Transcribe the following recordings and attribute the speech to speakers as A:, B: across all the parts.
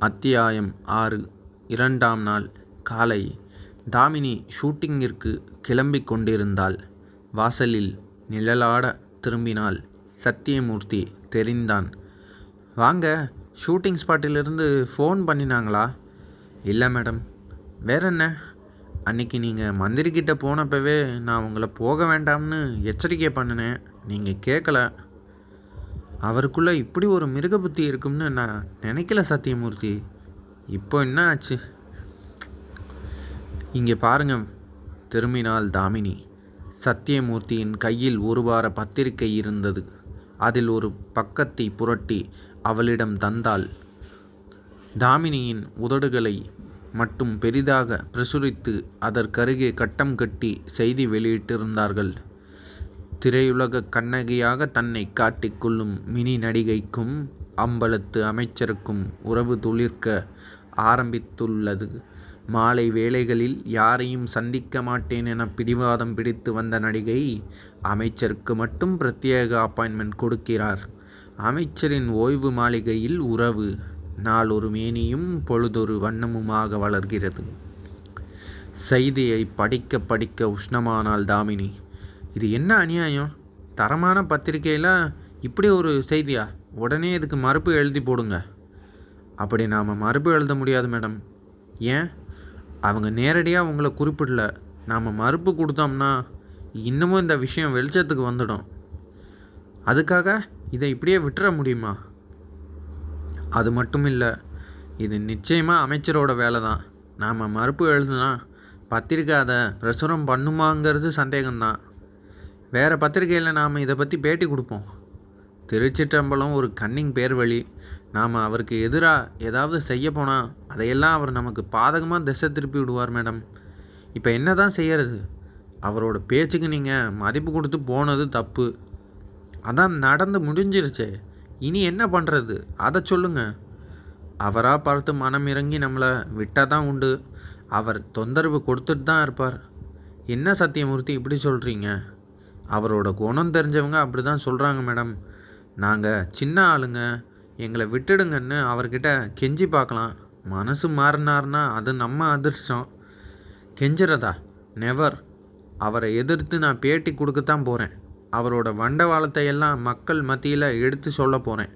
A: அத்தியாயம் 6. 2ஆம் நாள் காலை. தாமினி ஷூட்டிங்கிற்கு கிளம்பிக் கொண்டிருந்தாள். வாசலில் நிழலாட திரும்பினாள். சத்தியமூர்த்தி தெரிந்தான். வாங்க, ஷூட்டிங் ஸ்பாட்டிலிருந்து ஃபோன் பண்ணினாங்களா? இல்லை மேடம். வேற என்ன? அன்றைக்கி நீங்கள் மந்திரிக்கிட்ட போனப்பவே நான் உங்களை போக வேண்டாம்னு எச்சரிக்கை பண்ணினேன். நீங்கள் கேட்கல. அவருக்குள்ளே இப்படி ஒரு மிருக புத்தி இருக்கும்னு நான் நினைக்கல சத்தியமூர்த்தி. இப்போ என்ன ஆச்சு? இங்கே பாருங்க, திரும்பினாள் தாமினி. சத்தியமூர்த்தியின் கையில் ஒரு வார பத்திரிகை இருந்தது. அதில் ஒரு பக்கத்தை புரட்டி அவளிடம் தந்தாள். தாமினியின் உதடுகளை மட்டும் பெரிதாக பிரசுரித்து அதற்கருகே கட்டம் கட்டி செய்தி வெளியிட்டிருந்தார்கள். திரையுலக கண்ணகியாக தன்னை காட்டிக்கொள்ளும் மினி நடிகைக்கும் அம்பலத்து அமைச்சருக்கும் உறவு துளிர்க்க ஆரம்பித்துள்ளது. மாலை வேளைகளில் யாரையும் சந்திக்க மாட்டேன் என பிடிவாதம் பிடித்து வந்த நடிகை அமைச்சருக்கு மட்டும் பிரத்யேக அப்பாயின்மெண்ட் கொடுக்கிறார். அமைச்சரின் ஓய்வு மாளிகையில் உறவு நாளொரு மேனியும் பொழுதொரு வண்ணமுமாக வளர்கிறது. செய்தியை படிக்க படிக்க உஷ்ணமானாள் தாமினி. இது என்ன அநியாயம்? தரமான பத்திரிகையில் இப்படி ஒரு செய்தியா? உடனே இதுக்கு மறுப்பு எழுதி போடுங்க. அப்படி நாம் மறுப்பு எழுத முடியாது மேடம். ஏன்? அவங்க நேரடியாக உங்களை குறிப்பிடல. நாம் மறுப்பு கொடுத்தோம்னா இன்னமும் இந்த விஷயம் வெளிச்சத்துக்கு வந்துடும். அதுக்காக இதை இப்படியே விட்டுற முடியுமா? அது மட்டும் இல்லை, இது நிச்சயமாக அமைச்சரோட வேலை தான். நாம் மறுப்பு எழுதுனா பத்திரிக்கை அதை பிரசுரம் பண்ணுமாங்கிறது சந்தேகம்தான். வேறு பத்திரிகையில் நாம் இதை பற்றி பேட்டி கொடுப்போம். திருச்சிற்றம்பலம் ஒரு கன்னிங் பேர் வழி. நாம் அவருக்கு எதிராக ஏதாவது செய்ய போனால் அதையெல்லாம் அவர் நமக்கு பாதகமாக திசை திருப்பி விடுவார் மேடம். இப்போ என்ன தான் செய்கிறது? அவரோட பேச்சுக்கு நீங்கள் மதிப்பு கொடுத்து போனது தப்பு. அதான் நடந்து முடிஞ்சிருச்சே. இனி என்ன பண்ணுறது? அதை சொல்லுங்கள். அவராக பார்த்து மனம் இறங்கி நம்மளை விட்டால் தான் உண்டு. அவர் தொந்தரவு கொடுத்துட்டு தான் இருப்பார். என்ன சத்தியமூர்த்தி இப்படி சொல்கிறீங்க? அவரோட குணம் தெரிஞ்சவங்க அப்படி தான் சொல்கிறாங்க மேடம். நாங்கள் சின்ன ஆளுங்க, எங்களை விட்டுடுங்கன்னு அவர்கிட்ட கெஞ்சி பார்க்கலாம். மனசு மாறினார்னா அது நம்ம அதிர்ஷ்டம். கெஞ்சுறதா? நெவர். அவரை எதிர்த்து நான் பேட்டி கொடுக்கத்தான் போகிறேன். அவரோட வண்டவாளத்தையெல்லாம் மக்கள் மத்தியில் எடுத்து சொல்ல போகிறேன்.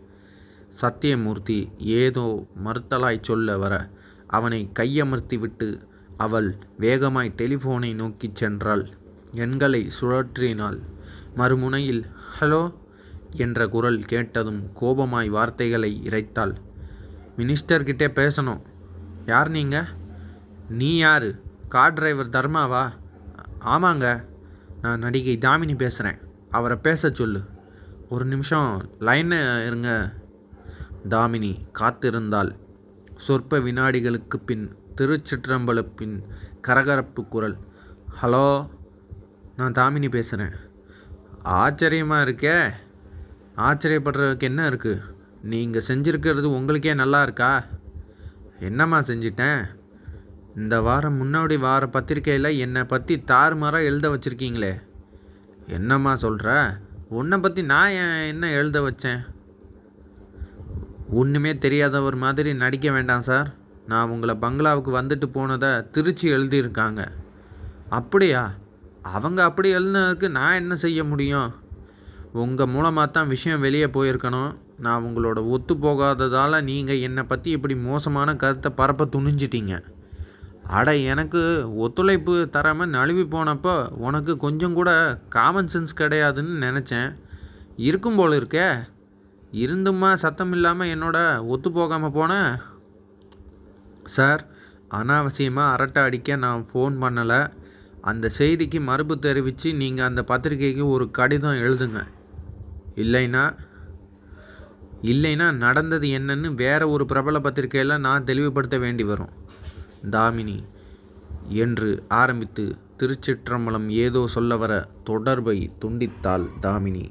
A: சத்தியமூர்த்தி ஏதோ மறுத்தலாய் சொல்ல வர அவனை கையமர்த்தி விட்டு அவள் வேகமாய் டெலிஃபோனை நோக்கி சென்றாள். எண்களை சுழற்றினாள். மறுமுனையில் ஹலோ என்ற குரல் கேட்டதும் கோபமாய் வார்த்தைகளை இறைத்தாள். மினிஸ்டர்கிட்டே பேசணும். யார் நீங்கள்? நீ யார்? கார் டிரைவர் தர்மாவா? ஆமாங்க, நான் நடிகை தாமினி பேசுகிறேன். அவரை பேச சொல்லு. ஒரு நிமிஷம் லைன் இருங்க. தாமினி காத்திருந்தாள். சொற்ப வினாடிகளுக்கு பின் திருச்சிற்றம்பலப்பின் கரகரப்பு குரல். ஹலோ, நான் தாமினி பேசுகிறேன். ஆச்சரியமாக இருக்கே. ஆச்சரியப்படுறதுக்கு என்ன இருக்குது? நீங்கள் செஞ்சுருக்கிறது உங்களுக்கே நல்லா இருக்கா? என்னம்மா செஞ்சிட்டேன்? இந்த வாரம் முன்னாடி வார பத்திரிக்கையில் என்னை பற்றி தாறுமாறாக எழுத வச்சுருக்கீங்களே. என்னம்மா சொல்கிற? உன்னை பற்றி நான் என்ன எழுத வச்சேன்? ஒன்றுமே தெரியாதவர் மாதிரி நடிக்க வேண்டாம் சார். நான் உங்களை பங்களாவுக்கு வந்துட்டு போனதை திருச்சி எழுதியிருக்காங்க. அப்படியா? அவங்க அப்படி எழுதுனதுக்கு நான் என்ன செய்ய முடியும்? உங்கள் மூலமாக தான் விஷயம் வெளியே போயிருக்கணும். நான் உங்களோட ஒத்து போகாததால் நீங்கள் என்னை பற்றி இப்படி மோசமான கருத்தை பரப்ப துணிஞ்சிட்டீங்க. அட, எனக்கு ஒத்துழைப்பு தராமல் நழுவி போனப்போ உனக்கு கொஞ்சம் கூட காமன் சென்ஸ் கிடையாதுன்னு நினச்சேன். இருக்கும் போல் இருக்கே. இருந்துமா சத்தம் இல்லாமல் என்னோட ஒத்து போகாமல் போனேன். சார், அனாவசியமாக அரட்டை அடிக்க நான் ஃபோன் பண்ணலை. அந்த செய்திக்கு மறுப்பு தெரிவித்து நீங்கள் அந்த பத்திரிகைக்கு ஒரு கடிதம் எழுதுங்க. இல்லைன்னா நடந்தது என்னன்னு வேற ஒரு பிரபல பத்திரிகையில் நான் தெளிவுபடுத்த வேண்டி வரும். தாமினி என்று ஆரம்பித்து திருச்சிற்றம்பலம் ஏதோ சொல்ல வர தொடர்பை துண்டித்தாள் தாமினி.